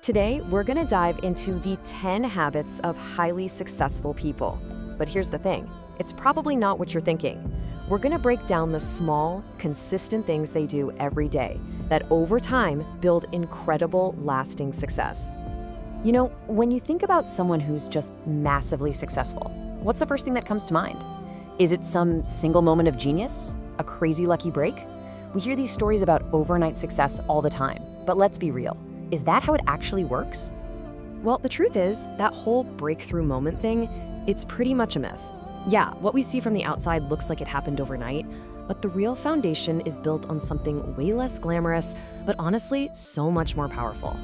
Today, we're gonna dive into the 10 habits of highly successful people. But here's the thing, it's probably not what you're thinking. We're gonna break down the small, consistent things they do every day that over time build incredible, lasting success. You know, when you think about someone who's just massively successful, what's the first thing that comes to mind? Is it some single moment of genius? A crazy lucky break? We hear these stories about overnight success all the time, but let's be real. Is that how it actually works? Well, the truth is, that whole breakthrough moment thing, it's pretty much a myth. Yeah, what we see from the outside looks like it happened overnight, but the real foundation is built on something way less glamorous, but honestly, so much more powerful.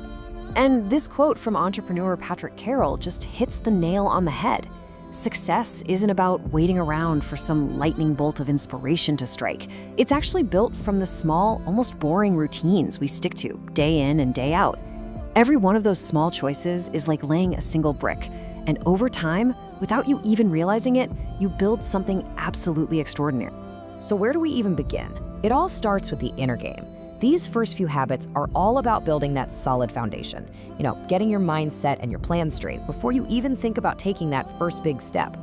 And this quote from entrepreneur Patrick Carroll just hits the nail on the head. Success isn't about waiting around for some lightning bolt of inspiration to strike. It's actually built from the small, almost boring routines we stick to day in and day out. Every one of those small choices is like laying a single brick. And over time, without you even realizing it, you build something absolutely extraordinary. So where do we even begin? It all starts with the inner game. These first few habits are all about building that solid foundation. You know, getting your mindset and your plan straight before you even think about taking that first big step.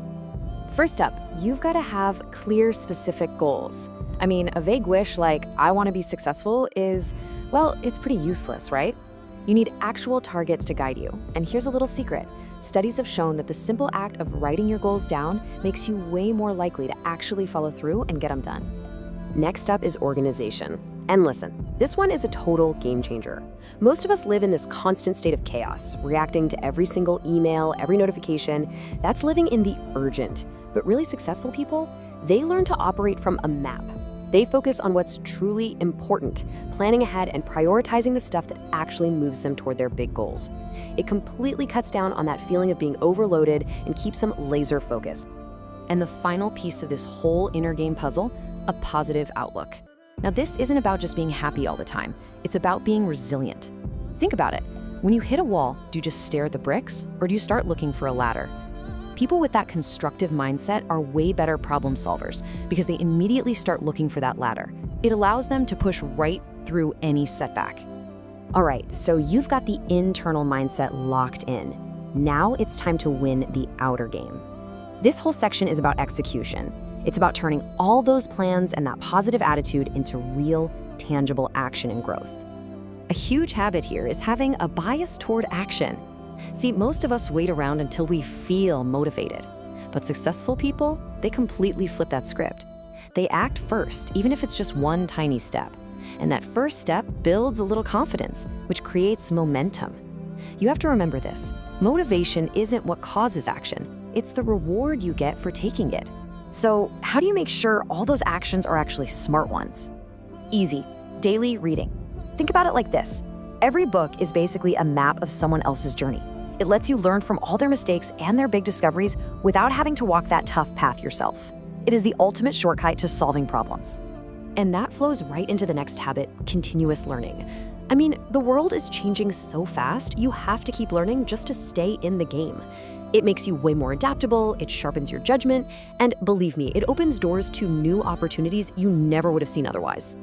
First up, you've got to have clear, specific goals. I mean, a vague wish like, I want to be successful is, well, it's pretty useless, right? You need actual targets to guide you. And here's a little secret. Studies have shown that the simple act of writing your goals down makes you way more likely to actually follow through and get them done. Next up is organization. And listen, this one is a total game changer. Most of us live in this constant state of chaos, reacting to every single email, every notification. That's living in the urgent. But really successful people, they learn to operate from a map. They focus on what's truly important, planning ahead and prioritizing the stuff that actually moves them toward their big goals. It completely cuts down on that feeling of being overloaded and keeps them laser focused. And the final piece of this whole inner game puzzle, a positive outlook. Now, this isn't about just being happy all the time. It's about being resilient. Think about it. When you hit a wall, do you just stare at the bricks, or do you start looking for a ladder? People with that constructive mindset are way better problem solvers because they immediately start looking for that ladder. It allows them to push right through any setback. All right, so you've got the internal mindset locked in. Now it's time to win the outer game. This whole section is about execution. It's about turning all those plans and that positive attitude into real, tangible action and growth. A huge habit here is having a bias toward action. See, most of us wait around until we feel motivated. But successful people, they completely flip that script. They act first, even if it's just one tiny step. And that first step builds a little confidence, which creates momentum. You have to remember this. Motivation isn't what causes action. It's the reward you get for taking it. So how do you make sure all those actions are actually smart ones? Easy, daily reading. Think about it like this. Every book is basically a map of someone else's journey. It lets you learn from all their mistakes and their big discoveries without having to walk that tough path yourself. It is the ultimate shortcut to solving problems. And that flows right into the next habit, continuous learning. I mean, the world is changing so fast, you have to keep learning just to stay in the game. It makes you way more adaptable, it sharpens your judgment, and believe me, it opens doors to new opportunities you never would have seen otherwise.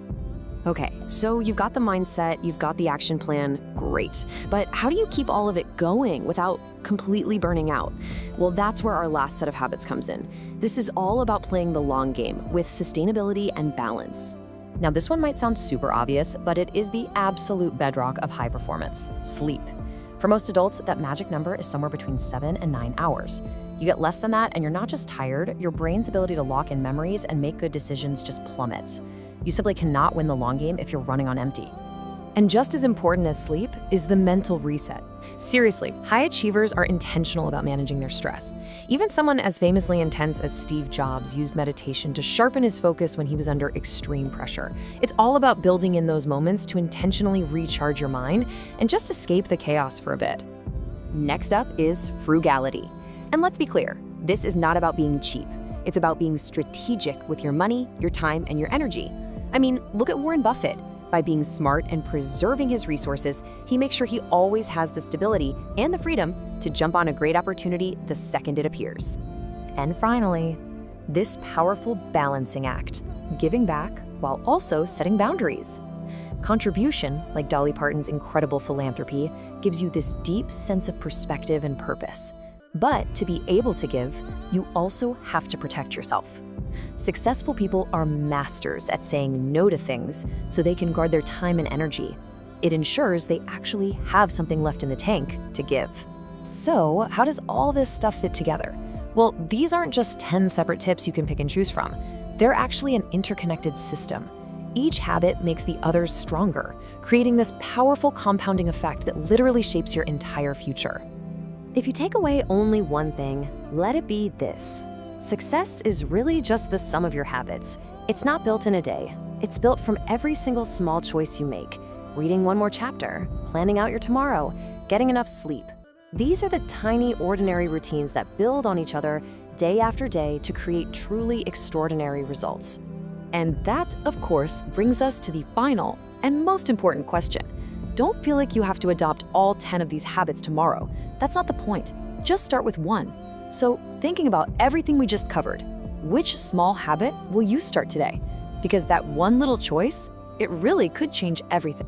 Okay, so you've got the mindset, you've got the action plan, great. But how do you keep all of it going without completely burning out? Well, that's where our last set of habits comes in. This is all about playing the long game with sustainability and balance. Now, this one might sound super obvious, but it is the absolute bedrock of high performance: sleep. For most adults, that magic number is somewhere between 7 and 9 hours. You get less than that and you're not just tired, your brain's ability to lock in memories and make good decisions just plummets. You simply cannot win the long game if you're running on empty. And just as important as sleep is the mental reset. Seriously, high achievers are intentional about managing their stress. Even someone as famously intense as Steve Jobs used meditation to sharpen his focus when he was under extreme pressure. It's all about building in those moments to intentionally recharge your mind and just escape the chaos for a bit. Next up is frugality. And let's be clear, this is not about being cheap. It's about being strategic with your money, your time, and your energy. I mean, look at Warren Buffett. By being smart and preserving his resources, he makes sure he always has the stability and the freedom to jump on a great opportunity the second it appears. And finally, this powerful balancing act, giving back while also setting boundaries. Contribution, like Dolly Parton's incredible philanthropy, gives you this deep sense of perspective and purpose. But to be able to give, you also have to protect yourself. Successful people are masters at saying no to things so they can guard their time and energy. It ensures they actually have something left in the tank to give. So, how does all this stuff fit together? Well, these aren't just 10 separate tips you can pick and choose from. They're actually an interconnected system. Each habit makes the others stronger, creating this powerful compounding effect that literally shapes your entire future. If you take away only one thing, let it be this. Success is really just the sum of your habits. It's not built in a day. It's built from every single small choice you make. Reading one more chapter, planning out your tomorrow, getting enough sleep. These are the tiny, ordinary routines that build on each other day after day to create truly extraordinary results. And that, of course, brings us to the final and most important question. Don't feel like you have to adopt all 10 of these habits tomorrow. That's not the point. Just start with one. So, thinking about everything we just covered, which small habit will you start today? Because that one little choice, it really could change everything.